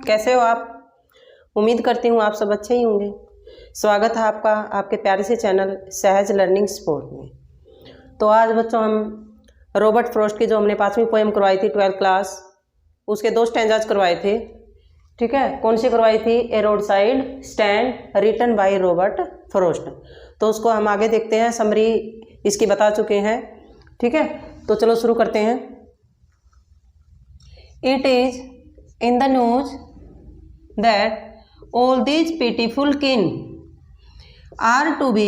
कैसे हो आप? उम्मीद करती हूँ आप सब अच्छे ही होंगे। स्वागत है आपका आपके प्यारे से चैनल सहज लर्निंग स्पोर्ट में। तो आज बच्चों हम रॉबर्ट फ्रॉस्ट की जो हमने 5वीं पोएम करवाई थी 12th क्लास, उसके 2 स्टैंजाज करवाए थे। ठीक है, कौन सी करवाई थी? A road side stand written by Robert Frost. तो उसको हम आगे देखते हैं, समरी इसकी बता चुके हैं। ठीक है, तो चलो शुरू करते हैं। It is in the news that all these pitiful kin are to be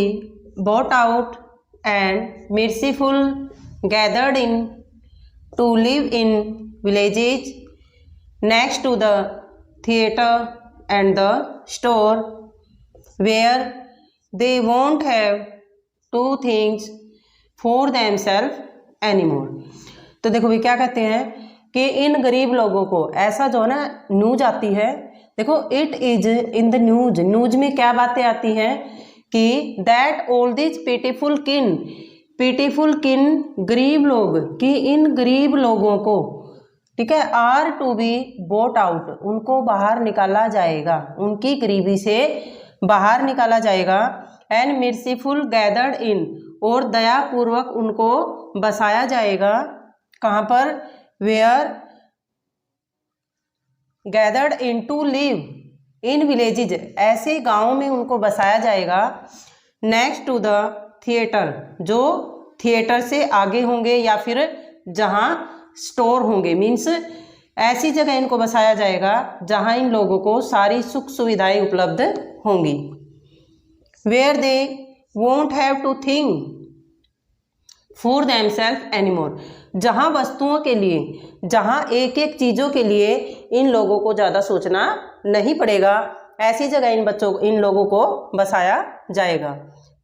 bought out and merciful gathered in to live in villages next to the theatre and the store where they won't have two things for themselves anymore। तो देखो भी क्या कहते हैं कि इन गरीब लोगों को ऐसा जो है ना न्यूज आती है। देखो it is in the news, news में क्या बातें आती हैं कि दैट ऑल दिस पिटीफुल किन गरीब लोग, कि इन गरीब लोगों को, ठीक है, are to be bought out, उनको बाहर निकाला जाएगा, उनकी गरीबी से बाहर निकाला जाएगा। एंड मिर्सीफुल गैदर्ड इन, और दयापूर्वक उनको बसाया जाएगा। कहाँ पर? Where gathered in to live in villages, ऐसे गांवों में उनको बसाया जाएगा। नेक्स्ट टू द थिएटर, जो थिएटर से आगे होंगे या फिर जहां स्टोर होंगे, मीन्स ऐसी जगह इनको बसाया जाएगा जहां इन लोगों को सारी सुख सुविधाएं उपलब्ध होंगी। Where they won't have to think for themselves anymore, जहां वस्तुओं के लिए, जहां एक एक चीजों के लिए इन लोगों को ज्यादा सोचना नहीं पड़ेगा, ऐसी जगह इन लोगों को बसाया जाएगा।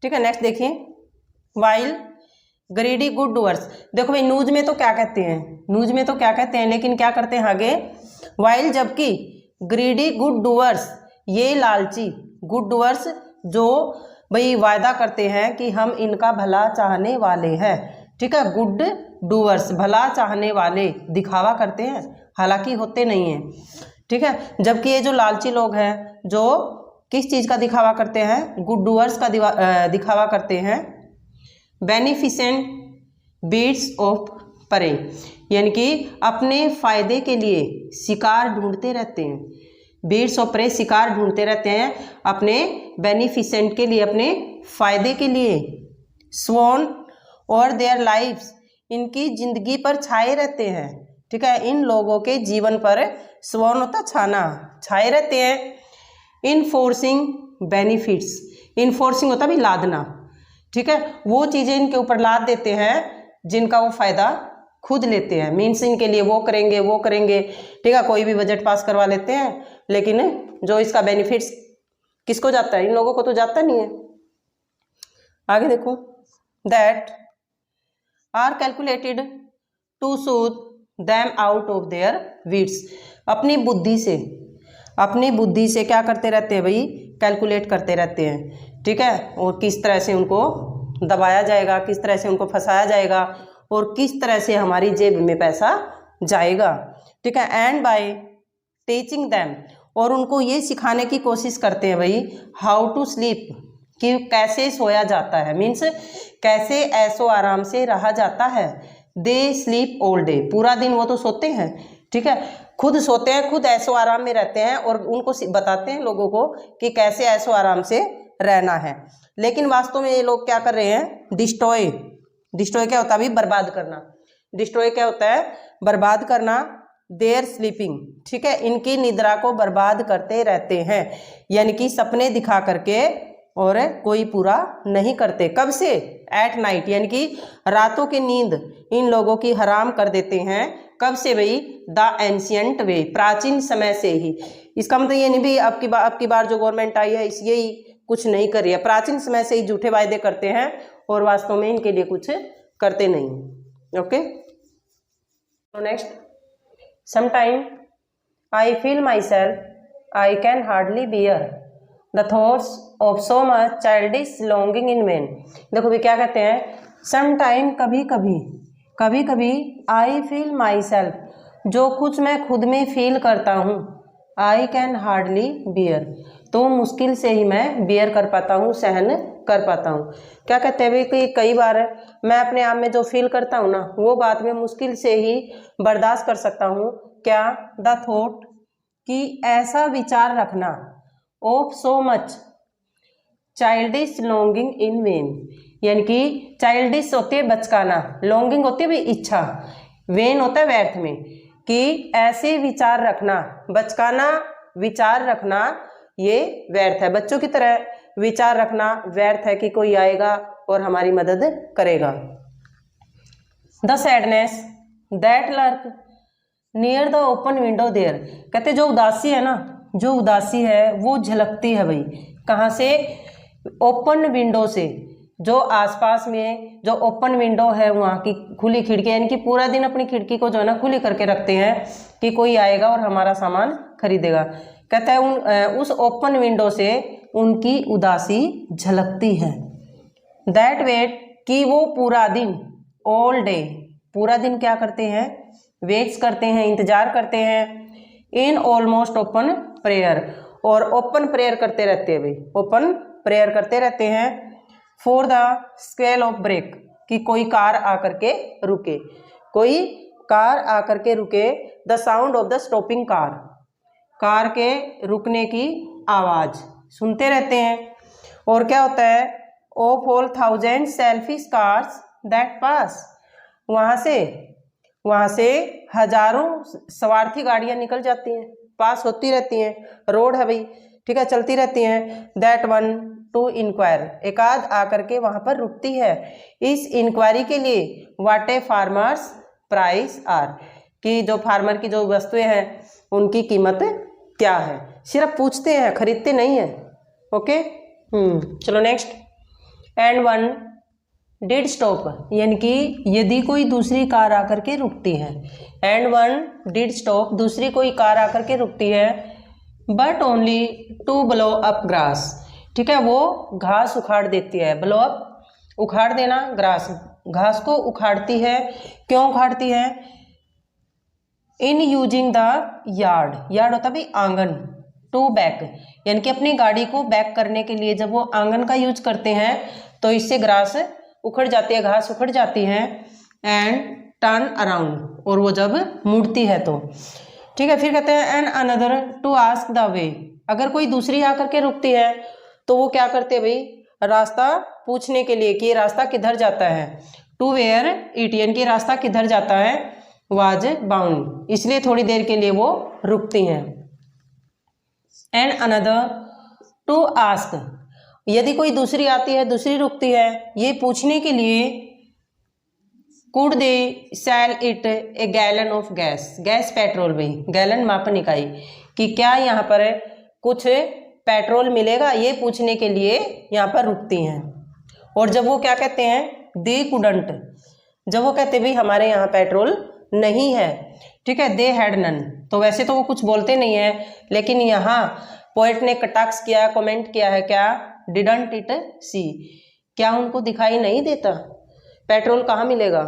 ठीक है, नेक्स्ट देखिए। वाइल ग्रीडी गुड डूअर्स, देखो भाई न्यूज में तो क्या कहते हैं, न्यूज में तो क्या कहते हैं, लेकिन क्या करते हैं आगे? वाइल, जबकि ग्रीडी गुड डूअर्स, ये लालची गुड डूअर्स जो भाई वायदा करते हैं कि हम इनका भला चाहने वाले हैं। ठीक है, गुड डूअर्स, भला चाहने वाले, दिखावा करते हैं हालांकि होते नहीं हैं। ठीक है, जबकि ये जो लालची लोग हैं जो किस चीज़ का दिखावा करते हैं? गुड डूअर्स का दिखावा करते हैं। बेनिफिसेंट बीट्स ऑफ प्रे, यानी कि अपने फायदे के लिए शिकार ढूंढते रहते हैं। बीट्स ऑफ प्रे, शिकार ढूंढते रहते हैं अपने बेनिफिसेंट के लिए, अपने फायदे के लिए। स्वॉन और देयर लाइफ्स, इनकी जिंदगी पर छाए रहते हैं। ठीक है, इन लोगों के जीवन पर स्वॉन होता छाना, छाए रहते हैं। इनफोर्सिंग बेनिफिट्स, इनफोर्सिंग होता भी लादना। ठीक है, वो चीज़ें इनके ऊपर लाद देते हैं जिनका वो फायदा खुद लेते हैं। मीन्स इनके लिए वो करेंगे वो करेंगे। ठीक है, कोई भी बजट पास करवा लेते हैं, लेकिन जो इसका बेनिफिट्स किसको जाता है? इन लोगों को तो जाता नहीं है। आगे देखो। That are calculated to soothe them out of their weeds, अपनी बुद्धि से क्या करते रहते हैं भाई? कैलकुलेट करते रहते हैं। ठीक है, और किस तरह से उनको दबाया जाएगा, किस तरह से उनको फंसाया जाएगा, और किस तरह से हमारी जेब में पैसा जाएगा। ठीक है, एंड बाय टीचिंग दैम, और उनको ये सिखाने की कोशिश करते हैं भाई हाउ टू स्लीप, कि कैसे सोया जाता है, मीन्स कैसे ऐसो आराम से रहा जाता है। दे स्लीप ऑल डे, पूरा दिन वो तो सोते हैं। ठीक है, खुद सोते हैं, खुद ऐसो आराम में रहते हैं, और उनको बताते हैं लोगों को कि कैसे ऐसो आराम से रहना है। लेकिन वास्तव में ये लोग क्या कर रहे हैं? डिस्ट्रॉय क्या होता है अभी? बर्बाद करना। डिस्ट्रॉय क्या होता है? बर्बाद करना। देयर स्लीपिंग, ठीक है, इनकी निद्रा को बर्बाद करते रहते हैं, यानी कि सपने दिखा करके, और कोई पूरा नहीं करते। कब से? एट नाइट, यानी कि रातों की नींद इन लोगों की हराम कर देते हैं। कब से भाई? द एंशियंट वे, प्राचीन समय से ही। इसका मतलब ये नहीं भी अब की बार जो गवर्नमेंट आई है यही कुछ नहीं कर रही है, प्राचीन समय से ही झूठे वायदे करते हैं और वास्तव में इनके लिए कुछ करते नहीं। Okay, next. Sometime I feel my self I can hardly bear the thoughts of so much childish longing in man. देखो भी क्या कहते हैं? समटाइम, कभी कभी आई फील माई सेल्फ, जो कुछ मैं खुद में फील करता हूँ, आई कैन हार्डली बियर, तो मुश्किल से ही मैं बियर कर पाता हूँ, सहन कर पाता हूँ। क्या कहते हैं भाई कि कई बार मैं अपने आप में जो फील करता हूँ ना, वो बात में मुश्किल से ही बर्दाश्त कर सकता हूँ। क्या? द थॉट, कि ऐसा विचार रखना, of so much childish longing in when, यानी कि चाइल्डिश होती है बचकाना, लॉन्गिंग होती है भाई इच्छा, वेन होता है व्यर्थ में, कि ऐसे विचार रखना, बचकाना विचार रखना ये व्यर्थ है। बच्चों की तरह विचार रखना व्यर्थ है कि कोई आएगा और हमारी मदद करेगा। The sadness that lurk near the open window there, कहते जो उदासी है ना, जो उदासी है वो झलकती है भाई, कहाँ से? ओपन विंडो से, जो आसपास में जो ओपन विंडो है वहाँ की खुली खिड़की, यानी कि पूरा दिन अपनी खिड़की को जो है ना खुली करके रखते हैं कि कोई आएगा और हमारा सामान खरीदेगा। कहता है उस ओपन विंडो से उनकी उदासी झलकती है। दैट वेट, कि वो पूरा दिन, ऑल डे, पूरा दिन क्या करते हैं? वेट्स करते हैं, इंतजार करते हैं। इन ऑलमोस्ट ओपन प्रेयर, और ओपन प्रेयर करते रहते हैं भाई, ओपन प्रेयर करते रहते हैं। For the scale of break, कि कोई कार आकर के रुके, कोई कार आकर के रुके। The sound of the stopping car, car के रुकने की आवाज़ सुनते रहते हैं। और क्या होता है? Of all thousand selfish cars that pass, वहाँ से हजारों स्वार्थी गाड़ियाँ निकल जाती हैं, पास होती रहती हैं, रोड है भाई, ठीक है, चलती रहती हैं। दैट वन टू इंक्वायर, एक आध आकर के वहाँ पर रुकती है इस इंक्वायरी के लिए। What a farmers price are, कि जो फार्मर की जो वस्तुएं हैं उनकी कीमत क्या है, सिर्फ पूछते हैं, खरीदते नहीं है। ओके, चलो next. And one did stop, यानी कि यदि कोई दूसरी कार आकर के रुकती है। एंड वन डिड स्टॉप, दूसरी कोई कार आकर के रुकती है। But only to blow up grass, ठीक है, वो घास उखाड़ देती है। ब्लो अप, उखाड़ देना, ग्रास, घास को उखाड़ती है। क्यों उखाड़ती है? In using the yard, yard होता है भाई आंगन, टू बैक, यानी कि अपनी गाड़ी को बैक करने के लिए जब वो आंगन का यूज करते हैं तो इससे ग्रास उखड़ जाती है, घास उखड़ जाती है। एंड टर्न अराउंड, और वो जब मुड़ती है तो, ठीक है। फिर कहते हैं and another to ask the way, अगर कोई दूसरी आकर के रुकती है तो वो क्या करते हैं भाई? रास्ता पूछने के लिए कि ये रास्ता किधर जाता है। टू वेयर इट, यानी कि रास्ता किधर जाता है। वाज बाउंड, इसलिए थोड़ी देर के लिए वो रुकती हैं। एंड अनदर टू आस्क, यदि कोई दूसरी आती है, दूसरी रुकती है, ये पूछने के लिए could they sell it A gallon of gas, gas petrol भाई, गैलन मापन इकाई, कि क्या यहाँ पर कुछ पेट्रोल मिलेगा, ये पूछने के लिए यहाँ पर रुकती हैं। और जब वो क्या कहते हैं? दे कुडंट, जब वो कहते भाई हमारे यहाँ पेट्रोल नहीं है, ठीक है, दे हैड नन, तो वैसे तो वो कुछ बोलते नहीं है, लेकिन यहाँ पोएट ने कटाक्ष किया, कमेंट किया है, क्या? डिडंट इट सी, क्या उनको दिखाई नहीं देता? पेट्रोल कहाँ मिलेगा?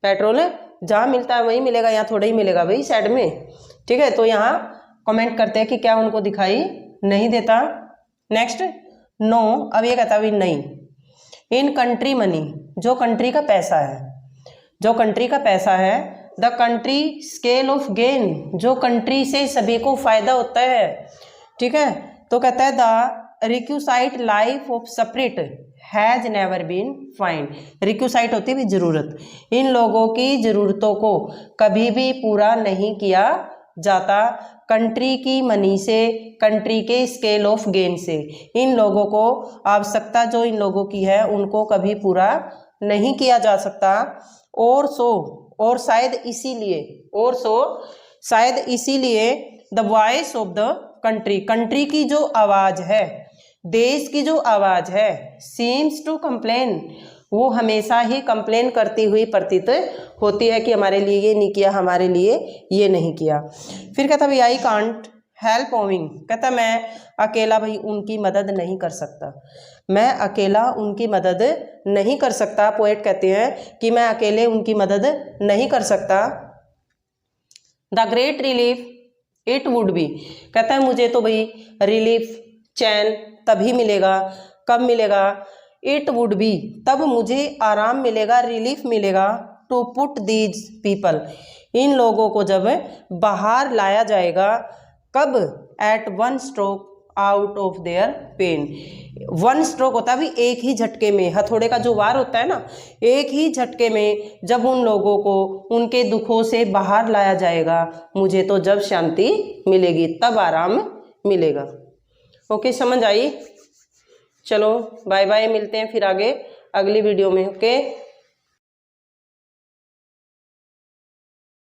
पेट्रोल जहाँ मिलता है वहीं मिलेगा, यहाँ थोड़ा ही मिलेगा भाई साइड में, ठीक है। तो यहाँ कमेंट करते हैं कि क्या उनको दिखाई नहीं देता। नेक्स्ट, नो, अब ये कहता है नहीं। इन कंट्री मनी, जो कंट्री का पैसा है, जो कंट्री का पैसा है। The country scale of gain, जो कंट्री से सभी को फायदा होता है, ठीक है। तो कहता है the requisite life of spirit has never been find, requisite होती है जरूरत, इन लोगों की जरूरतों को कभी भी पूरा नहीं किया जाता। कंट्री की मनी से, कंट्री के स्केल ऑफ गेन से, इन लोगों को आवश्यकता जो इन लोगों की है उनको कभी पूरा नहीं किया जा सकता। और सो, और शायद इसीलिए, और सो शायद इसीलिए the voice of the country, country की जो आवाज़ है, देश की जो आवाज़ है, सीम्स टू कंप्लेन, वो हमेशा ही कंप्लेन करती हुई प्रतीत होती है कि हमारे लिए ये नहीं किया, हमारे लिए ये नहीं किया। फिर कहता भाई आई कांट हेल्प ओविंग, कहता मैं अकेला भाई उनकी मदद नहीं कर सकता, मैं अकेला उनकी मदद नहीं कर सकता। पोएट कहते हैं कि मैं अकेले उनकी मदद नहीं कर सकता। The great relief it would be, कहता है मुझे तो भाई रिलीफ, चैन तभी मिलेगा, कब मिलेगा, इट वुड बी, तब मुझे आराम मिलेगा, रिलीफ मिलेगा, टू पुट दीज पीपल, इन लोगों को जब बाहर लाया जाएगा, कब, at one stroke out of their pain, one stroke होता है भी एक ही झटके में, हथौड़े का जो वार होता है ना, एक ही झटके में जब उन लोगों को उनके दुखों से बाहर लाया जाएगा, मुझे तो जब शांति मिलेगी, तब आराम मिलेगा। ओके, समझ आई? चलो बाय बाय, मिलते हैं फिर आगे अगली वीडियो में। ओके।